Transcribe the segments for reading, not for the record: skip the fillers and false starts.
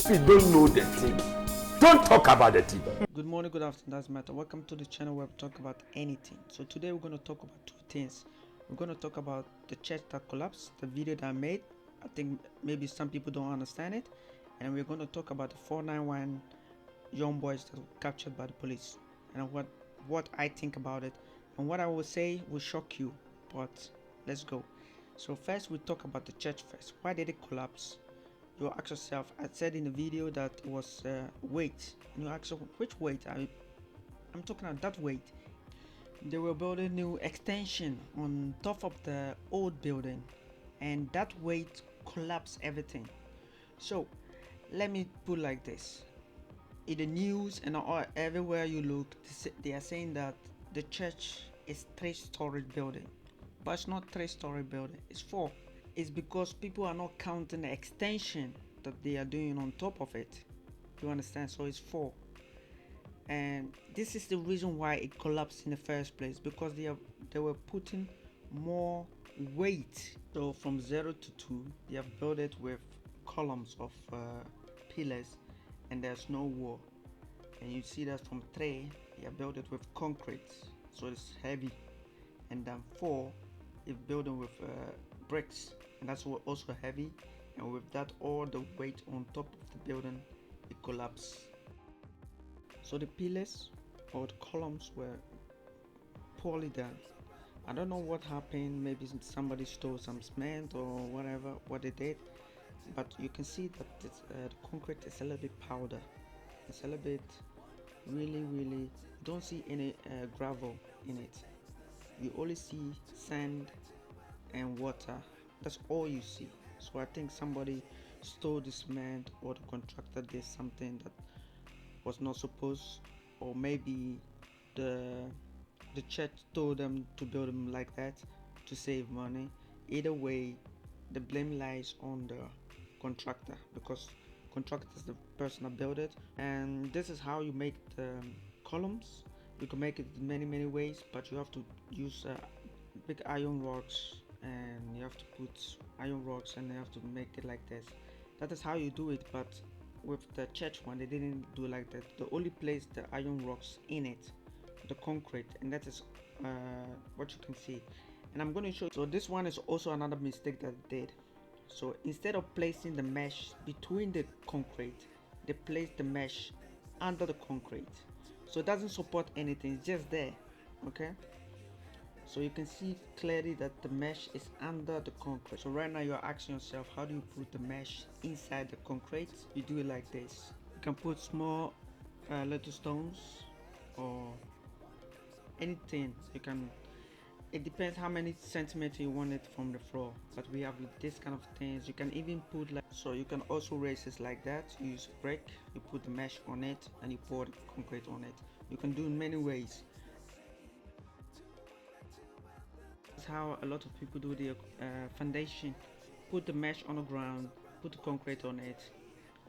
If you don't know the thing, don't talk about the thing. Good morning, good afternoon, doesn't matter. Welcome to the channel where we talk about anything. So today we're going to talk about two things. We're going to talk about the church that collapsed, the video that I made. I think maybe some people don't understand it. And we're going to talk about the 491 young boys that were captured by the police and what I think about it. And what I will say will shock you, but let's go. So first we talk about the church first. Why did it collapse? You ask yourself, I said in the video that it was weight, and you ask yourself, which weight? I'm talking about that weight. They were building new extension on top of the old building, and that weight collapsed everything. So let me put like this. In the news and everywhere you look, they are saying that the church is 3-story building, but it's not 3-story building, it's 4. It's because people are not counting the extension that they are doing on top of it. You understand? So it's 4. And this is the reason why it collapsed in the first place, because they were putting more weight. So from 0 to 2, they have built it with columns of pillars, and there's no wall. And you see that from 3, they have built it with concrete, so it's heavy. And then 4 is building with bricks, and that's also heavy. And with that, all the weight on top of the building, it collapsed. So the pillars or the columns were poorly done. I don't know what happened. Maybe somebody stole some cement or whatever, what they did. But you can see that the concrete is a little bit powder. It's a little bit really you don't see any gravel in it. You only see sand and water. That's all you see. So I think somebody stole the cement, or the contractor did something that was not supposed, or maybe the church told them to build them like that to save money. Either way, the blame lies on the contractor, because contractor is the person that built it. And this is how you make the columns. You can make it in many ways, but you have to use big iron rods, and you have to put iron rods, and you have to make it like this. That is how you do it. But with the church one, they didn't do it like that. They only placed the iron rocks in it, the concrete, and that is what you can see. And I'm going to show you. So this one is also another mistake that they did. So instead of placing the mesh between the concrete, they placed the mesh under the concrete, so it doesn't support anything, it's just there. Okay, so you can see clearly that the mesh is under the concrete. So right now you're asking yourself, how do you put the mesh inside the concrete? You do it like this. You can put small little stones or anything. You can, it depends how many centimeters you want it from the floor, but we have this kind of things. You can even put like, so you can also raise it like that. You use a brick, you put the mesh on it, and you pour the concrete on it. You can do in many ways. That's how a lot of people do their foundation. Put the mesh on the ground, put the concrete on it,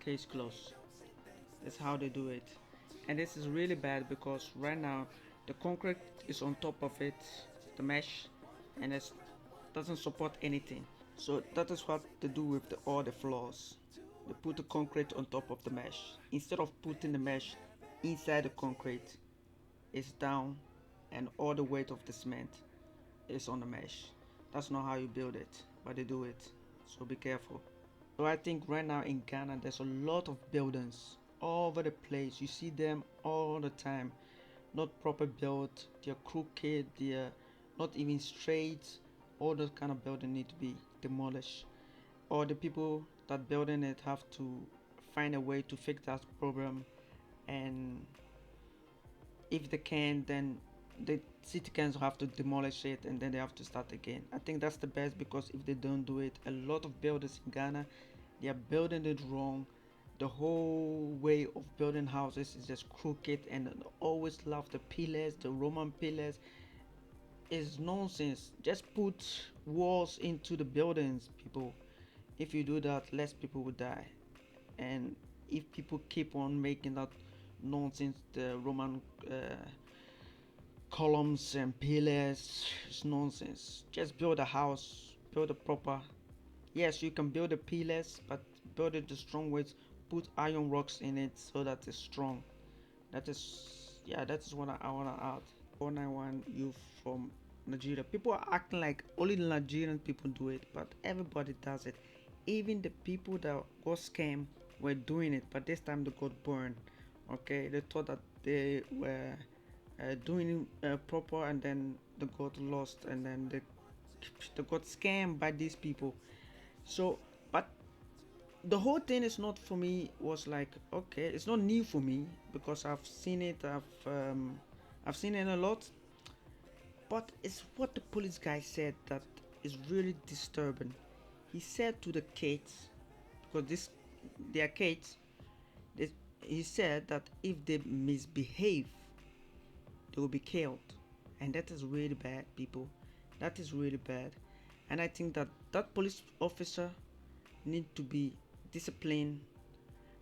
case closed. That's how they do it. And this is really bad, because right now the concrete is on top of it, the mesh, and it doesn't support anything. So that is what they do with all the floors. They put the concrete on top of the mesh. Instead of putting the mesh inside the concrete, it's down, and all the weight of the cement is on the mesh. That's not how you build it, but they do it. So be careful. So I think right now in Ghana there's a lot of buildings all over the place. You see them all the time, not proper built, they're crooked, they're not even straight. All those kind of buildings need to be demolished, or the people that building it have to find a way to fix that problem. And if they can, then the city council have to demolish it, and then they have to start again. I think that's the best, because if they don't do it, a lot of builders in Ghana, they are building it wrong. The whole way of building houses is just crooked, and always love the pillars, the Roman pillars. Is nonsense. Just put walls into the buildings, people. If you do that, less people will die. And if people keep on making that nonsense, the Roman columns and pillars, it's nonsense. Just build a house, build a proper. Yes, you can build the pillars, but build it the strong ways. put iron rocks in it so that it's strong. That is, yeah, that is what I wanna add. 491 youth from Nigeria. People are acting like only the Nigerian people do it, but everybody does it. Even the people that got scammed were doing it, but this time they got burned. Okay, they thought that they were doing it proper, and then they got lost, and then they got scammed by these people. So, but the whole thing is not for me. Was like, okay, it's not new for me because I've seen it. I've seen it a lot. But it's what the police guy said that is really disturbing. He said to the kids, because they are kids, he said that if they misbehave, they will be killed, and that is really bad, people. That is really bad, and I think that that police officer need to be disciplined,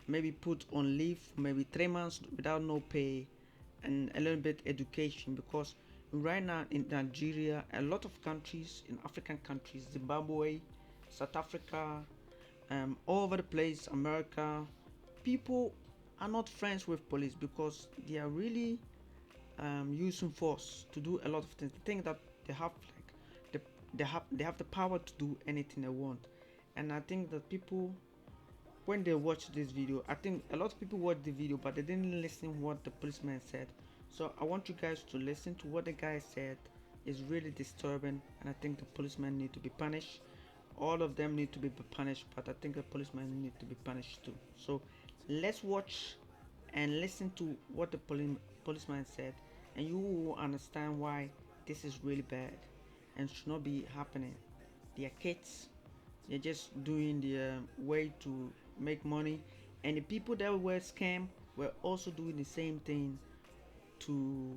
maybe put on leave, maybe 3 months without no pay, and a little bit education, because right now in Nigeria, a lot of countries, in African countries, Zimbabwe, South Africa, all over the place, America, people are not friends with police because they are really using force to do a lot of things. They think that they have like they have the power to do anything they want, and I think that people, when they watch this video, I think a lot of people watch the video but they didn't listen what the policeman said. So I want you guys to listen to what the guy said. Is really disturbing, and I think the policemen need to be punished. All of them need to be punished, but I think the policemen need to be punished too. So let's watch and listen to what the policeman said, and you will understand why this is really bad and should not be happening. They are kids. They're just doing the way to make money, and the people that were scammed were also doing the same thing to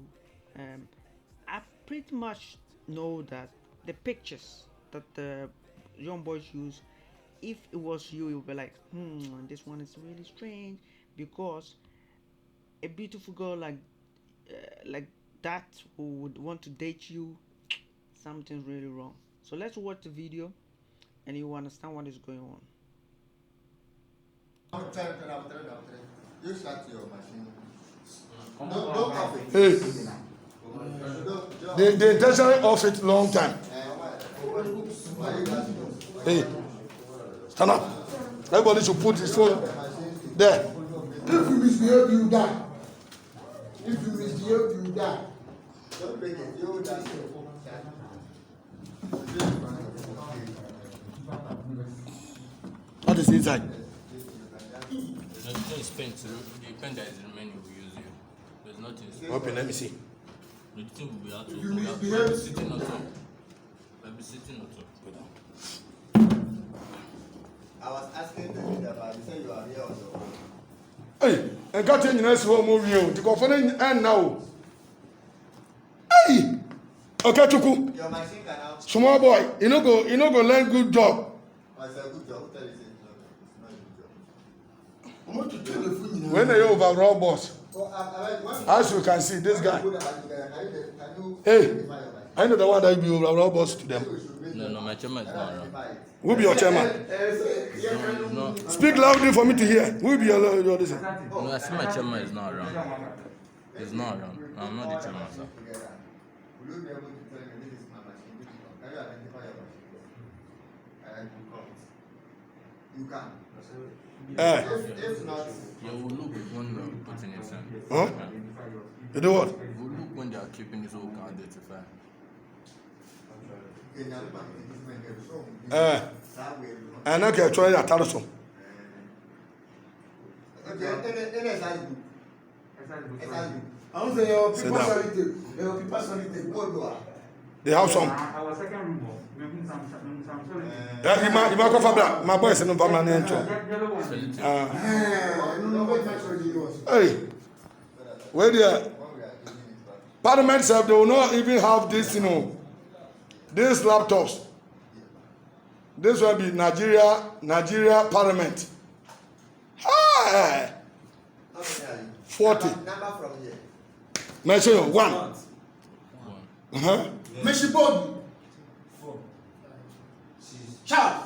I pretty much know that the pictures that the young boys use, if it was you, you'll be like, this one is really strange, because a beautiful girl like that who would want to date you, something's really wrong. So let's watch the video and you will understand what is going on. You shut your machine. Hey, the intention of it long time. Hey, stand up. Everybody should put his phone there. If you misbehave, you die. If you misbehave, you die. Don't break it. You die. What is inside? There's pen. The pen that is remaining will use you. There's nothing. Open, let me see. The thing will be out of You we'll misbehave. be sitting on top. We'll be sitting on top. I was asking the leader, but he said you are here on your own. Hey, and got in the small movie. The confidence and now. Hey, okay, Chuku. Your machine can out. Small boy, you know go learn good job. I said, good job. Tell you it's not a good job. I want to tell the food in When are you overall boss? Oh, As you can see, this guy. Can you Hey, identify your machine? I know the one that will be overall boss to them. No, my chairman is not around. Who be your chairman? No, Speak loudly for me to hear. Who be your this? no, I see my chairman is not around. He's not around. I'm not the chairman, sir. Will you be able to tell me this is my machine? This is not. Can you identify your machine? And you come. You can. If not, Yeah, we'll look when we're putting it in. Huh? You do what? We'll look when they are keeping it so we can identify. okay, now look at this man here. So, that way. And I can try that also. Okay, any size book. Size book. I don't say Sit people down. solid. Your people solid. What do I? They have some. Our second room, maybe some sorry. You might go for black. My boy is no permanent. Yellow one. No, what my solid was. Hey, where they Parliament said they will not even have this, these laptops. This will be Nigeria Parliament. Hi, How many are you? 40. Number from here. Mention you, one. One. Messi Bobby. 4. Sharp.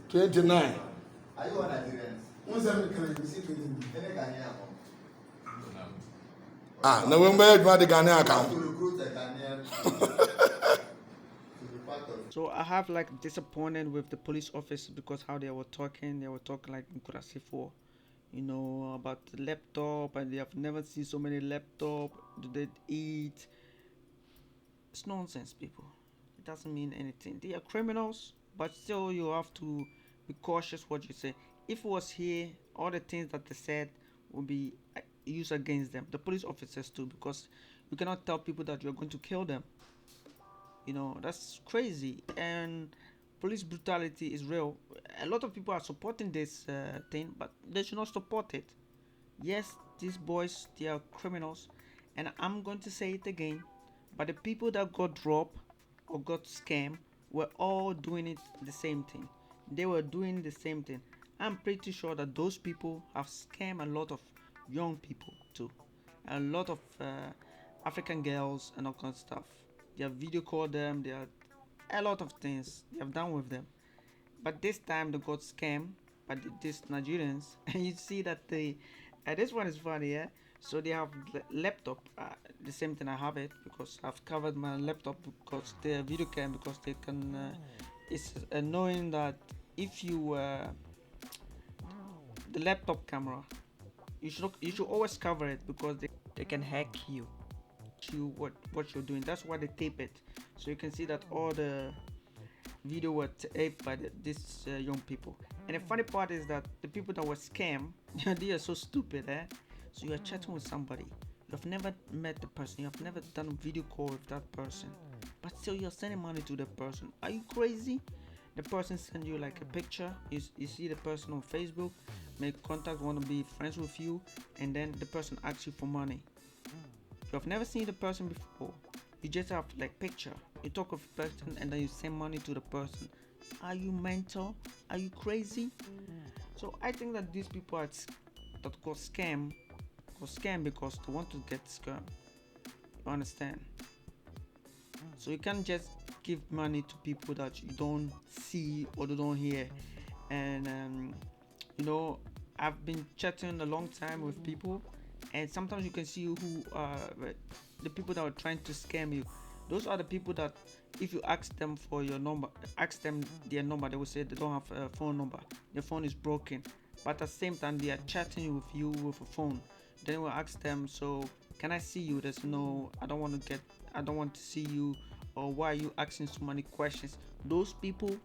29. Are you all Nigerians? Once I'm coming, you see 20. Any Ghanaian? Ah, no one bear the Ghanaian To account. recruit a Ghanaian to be part of it. So I have like disappointed with the police officer because how they were talking. They were talking like Nkurasifo, you know, about the laptop, and they have never seen so many laptop. Do they eat? It's nonsense, people. It doesn't mean anything. They are criminals, but still you have to be cautious what you say. If it was here, all the things that they said will be used against them. The police officers too, because you cannot tell people that you're going to kill them. You know, that's crazy. And police brutality is real. A lot of people are supporting this thing, but they should not support it. Yes, these boys, they are criminals, and I'm going to say it again, but the people that got dropped or got scammed were all doing it the same thing. They were doing the same thing. I'm pretty sure that those people have scammed a lot of young people too, a lot of African girls and all kinds of stuff. They have video called them. They are a lot of things they have done with them. But this time they got scammed by these Nigerians, and you see that they. This one is funny, yeah. So they have laptop, the same thing I have it because I've covered my laptop because the video cam because they can. It's annoying that if you the laptop camera, you should always cover it because they can hack you. What you're doing. That's why they tape it, so you can see that all the video were taped by these young people. And the funny part is that the people that were scammed, they are so stupid, eh? So you are chatting with somebody, you have never met the person, you have never done a video call with that person, but still you're sending money to the person. Are you crazy? The person send you like a picture, you see the person on Facebook, make contact, want to be friends with you, and then the person asks you for money. You have never seen the person before. You just have like picture. You talk with the person and then you send money to the person. Are you mental? Are you crazy? So I think that these people that got scammed because they want to get scammed. You understand? So you can't just give money to people that you don't see or you don't hear. And you know, I've been chatting a long time with people, and sometimes you can see who are the people that are trying to scam you. Those are the people that if you ask them for your number, ask them their number, they will say they don't have a phone number, their phone is broken, but at the same time they are chatting with you with a phone. Then you will ask them, so can I see you? There's no, I don't want to see you, or why are you asking so many questions? Those people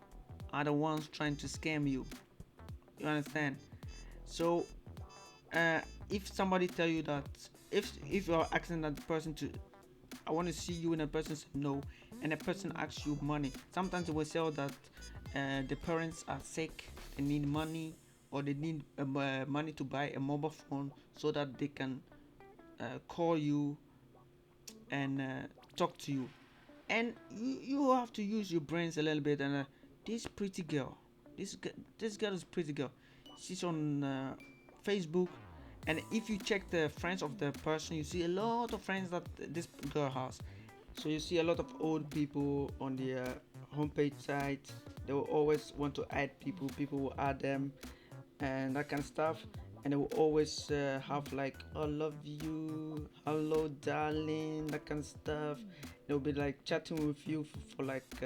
are the ones trying to scam you. You understand? So if somebody tell you that, if you're asking that person to, I want to see you, and a person says no, and a person asks you money, sometimes they will say that the parents are sick, they need money, or they need money to buy a mobile phone so that they can call you and talk to you. And you have to use your brains a little bit. And this pretty girl, this girl is pretty girl, she's on Facebook, and if you check the friends of the person, you see a lot of friends that this girl has. So you see a lot of old people on the homepage site. They will always want to add people, people will add them and that kind of stuff. And they will always have like, I love you, hello darling, that kind of stuff. They'll be like chatting with you for like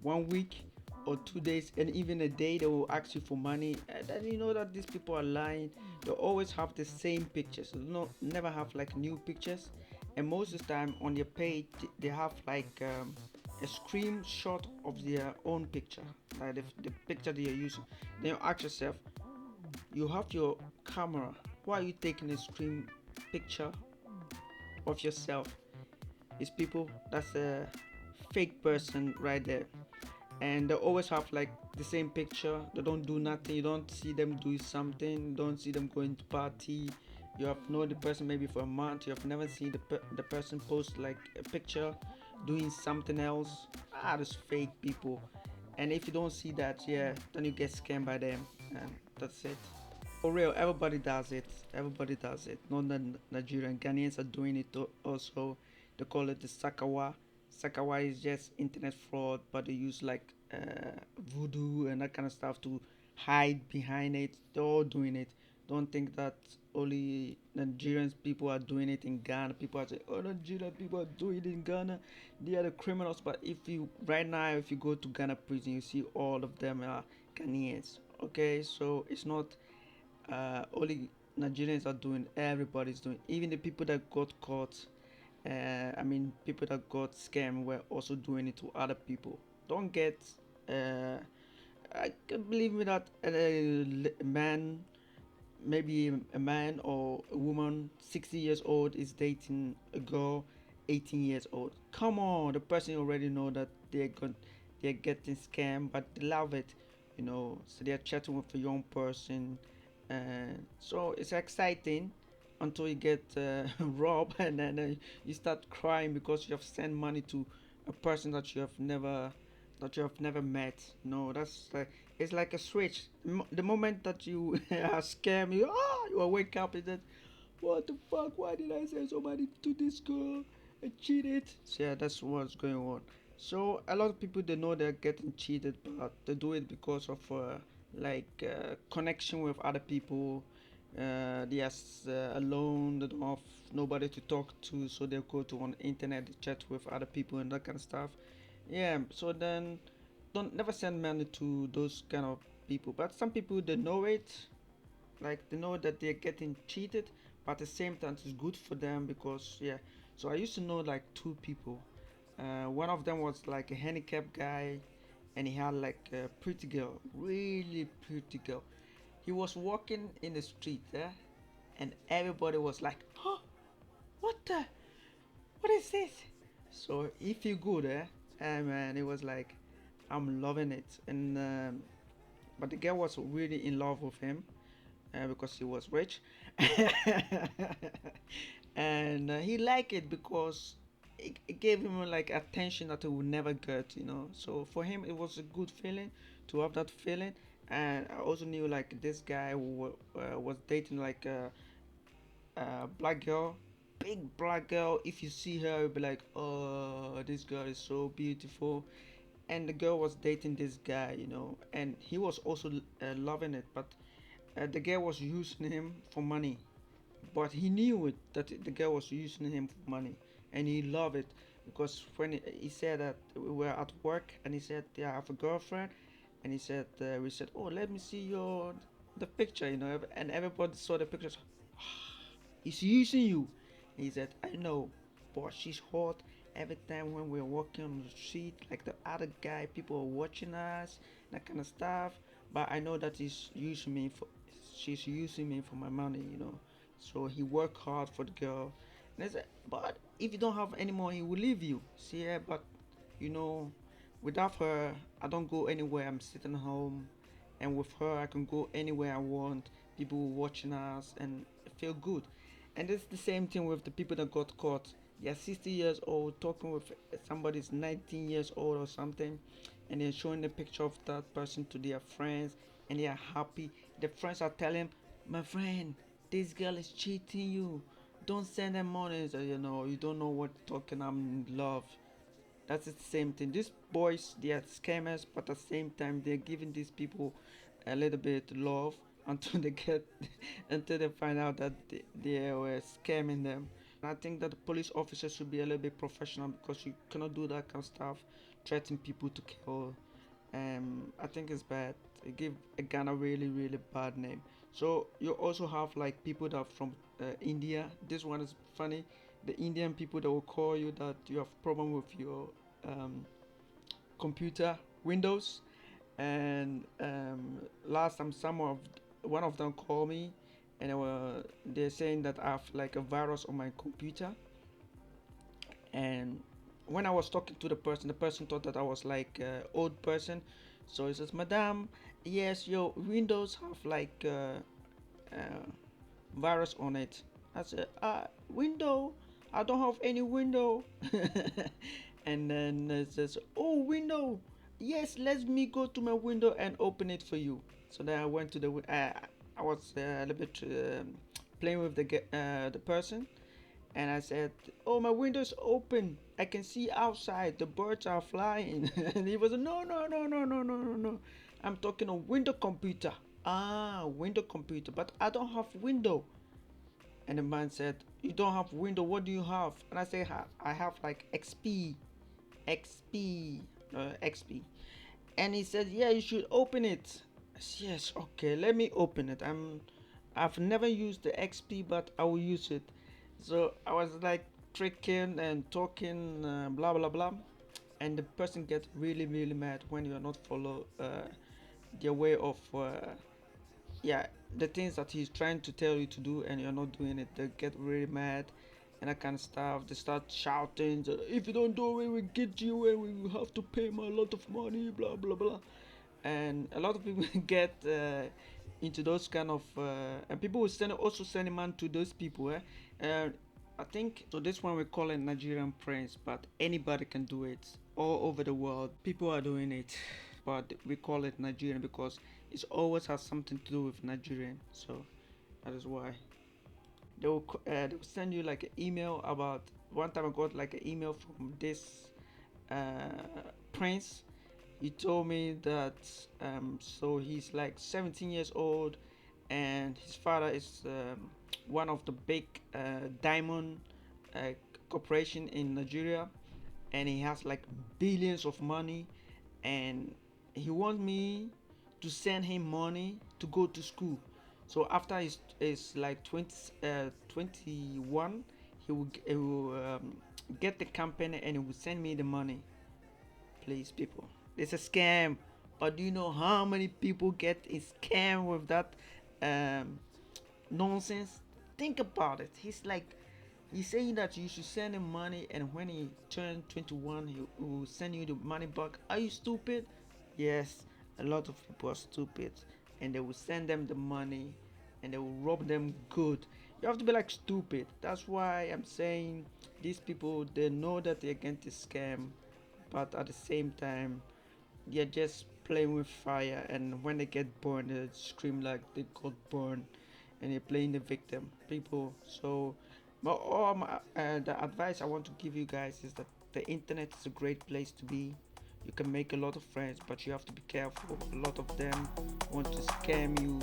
1 week or 2 days, and even a day. They will ask you for money, and then you know that these people are lying. They always have the same pictures, never have like new pictures. And most of the time on their page they have like a screenshot of their own picture, like the picture they are using. Then you ask yourself, you have your camera, why are you taking a screen picture of yourself? It's people, that's a fake person right there. And they always have like the same picture. They don't do nothing, you don't see them do something, you don't see them going to party. You have known the person maybe for a month, you have never seen the person post like a picture doing something else. Those fake people. And if you don't see that, yeah, then you get scammed by them, and that's it. For real, everybody does it. Everybody does it. Not the Nigerian, Ghanaians are doing it also. They call it the Sakawa. Sakawa is just internet fraud, but they use like voodoo and that kind of stuff to hide behind it. They're all doing it. Don't think that only Nigerian people are doing it in Ghana. People are saying, "Oh, Nigerian people are doing it in Ghana. They are the criminals." But if you right now, if you go to Ghana prison, you see all of them are Ghanaians. Okay, so it's not only Nigerians are doing. Everybody's doing. Even the people that got caught. People that got scammed were also doing it to other people. Don't get. Uh, I can believe me that a man, maybe a man or a woman 60 years old is dating a girl 18 years old. Come on, the person already know that they're getting scammed, but they love it, so they're chatting with a young person, and so it's exciting until you get robbed, and then you start crying because you have sent money to a person that you have never met. No, that's like, it's like a switch. The moment that you are scammed, you wake up and then, what the fuck? Why did I send so money to this girl? I cheated. So yeah, that's what's going on. So a lot of people, they know they're getting cheated, but they do it because of connection with other people. They are alone. They don't have nobody to talk to, so they go to on the internet, they chat with other people and that kind of stuff. Yeah. So then, don't never send money to those kind of people. But some people, they know it, like they know that they're getting cheated, but at the same time it's good for them because, yeah. So I used to know like two people. One of them was like a handicapped guy, and he had like a pretty girl, really pretty girl. He was walking in the street, and everybody was like, "Oh, what the? What is this?" So he feel good, and man, it was like, I'm loving it. And but the girl was really in love with him, because he was rich, and he liked it because it gave him like attention that he would never get. So for him, it was a good feeling to have that feeling. And I also knew like this guy who was dating like a black girl, big black girl. If you see her, you'll be like, "Oh, this girl is so beautiful." And the girl was dating this guy, and he was also loving it, but the girl was using him for money, but he knew it, that the girl was using him for money, and he loved it because when he said that we were at work, and he said, "Yeah, I have a girlfriend," and he said, we said, "Oh, let me see the picture," and everybody saw the pictures. He's using you. He said, "I know, but she's hot." Every time when we're walking on the street, like the other guy, people are watching us, that kind of stuff. But I know that she's using me for my money. So he worked hard for the girl. And I said, but if you don't have any more, he will leave you. See, yeah, but you know, without her, I don't go anywhere. I'm sitting home, and with her, I can go anywhere I want. People watching us, and I feel good. And it's the same thing with the people that got caught. They're 60 years old talking with somebody's 19 years old or something, and they're showing the picture of that person to their friends, and they are happy. The friends are telling, "My friend, this girl is cheating you. Don't send them money." So, you don't know what talking. I'm in love. That's the same thing. These boys, they are scammers, but at the same time, they're giving these people a little bit love until they get, until they find out that they were scamming them. And I think that the police officers should be a little bit professional, because you cannot do that kind of stuff, threaten people to kill. I think it's bad. It give a Ghana really, really bad name. So you also have like people that are from India. This one is funny. The Indian people that will call you that you have problem with your um, computer Windows, and last time one of them called me, and they're saying that I have like a virus on my computer. And when I was talking to the person thought that I was like old person. So he says, "Madam, yes, your Windows have like virus on it." I said, "Window? I don't have any window." And then it says, "Oh, window. Yes, let me go to my window and open it for you." So then I went to I was a little bit playing with the person, And I said, "Oh, my window's open. I can see outside. The birds are flying." And he was, "No, no, no, no, no, no, no, no. I'm talking a window computer." "Ah, window computer, but I don't have window." And the man said, "You don't have window. What do you have?" And I say, "I have like XP." And he said, "Yeah, you should open it." I said, "Yes, okay, let me open it. I've never used the XP, but I will use it." So I was like tricking and talking, blah blah blah, and the person gets really really mad when you are not follow their way of yeah, the things that he's trying to tell you to do and you're not doing it. They get really mad and that kind of stuff. They start shouting, "If you don't do it, we get you and we will have to pay him a lot of money, blah blah blah." And a lot of people get into those kind of and people will also send man to those people. I think so. This one we call it Nigerian prince, but anybody can do it all over the world. People are doing it, but we call it Nigerian because it always has something to do with Nigerian. So that is why they will send you like an email about. One time I got like an email from this prince. He told me that so he's like 17 years old and his father is one of the big diamond uh, corporation in Nigeria, and he has like billions of money, and he wants me to send him money to go to school. So after he's like 21, he will get the company and he will send me the money. Please, people, it's a scam. But do you know how many people get a scam with that um, nonsense? Think about it. He's saying that you should send him money, and when he turns 21, he will send you the money back. Are you stupid? Yes, a lot of people are stupid, and they will send them the money, and they will rob them good. You have to be like stupid. That's why I'm saying these people, they know that they're going to scam, but at the same time they're just playing with fire, and when they get burned they scream like they got burned, and they're playing the victim people. So but all the advice I want to give you guys is that the internet is a great place to be. You can make a lot of friends, but you have to be careful. A lot of them want to scam you,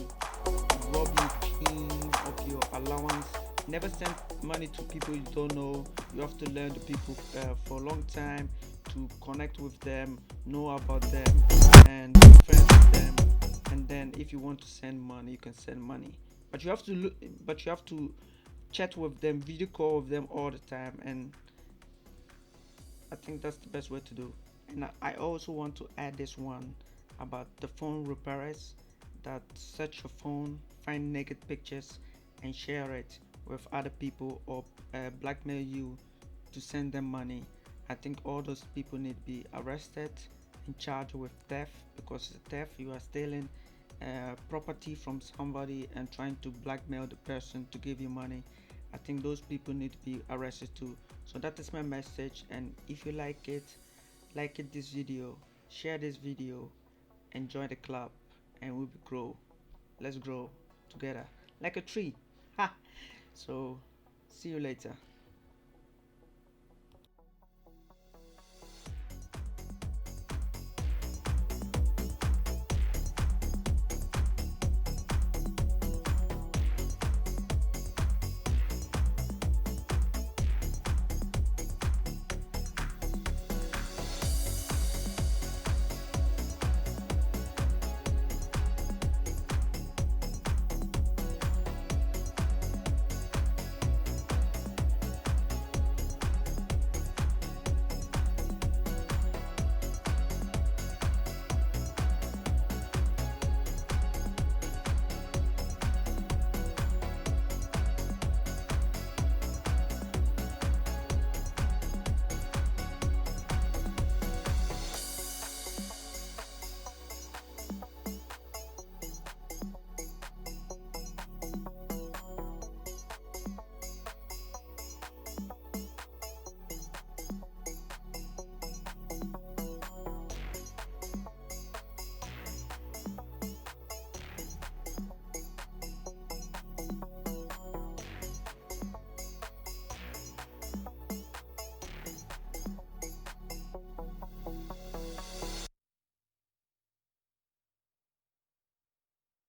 rob you clean of your allowance. Never send money to people you don't know. You have to learn the people for a long time to connect with them, know about them, and be friends with them. And then, if you want to send money, you can send money. But you have to look. But you have to chat with them, video call with them all the time, and I think that's the best way to do. And I also want to add this one about the phone repairers that search your phone, find naked pictures, and share it with other people or blackmail you to send them money. I think all those people need to be arrested and charged with theft, because it's theft. You are stealing property from somebody and trying to blackmail the person to give you money. I think those people need to be arrested too. So that is my message, and if you like it this video, share this video, and join the club, and we will grow. Let's grow together like a tree. Ha! So see you later.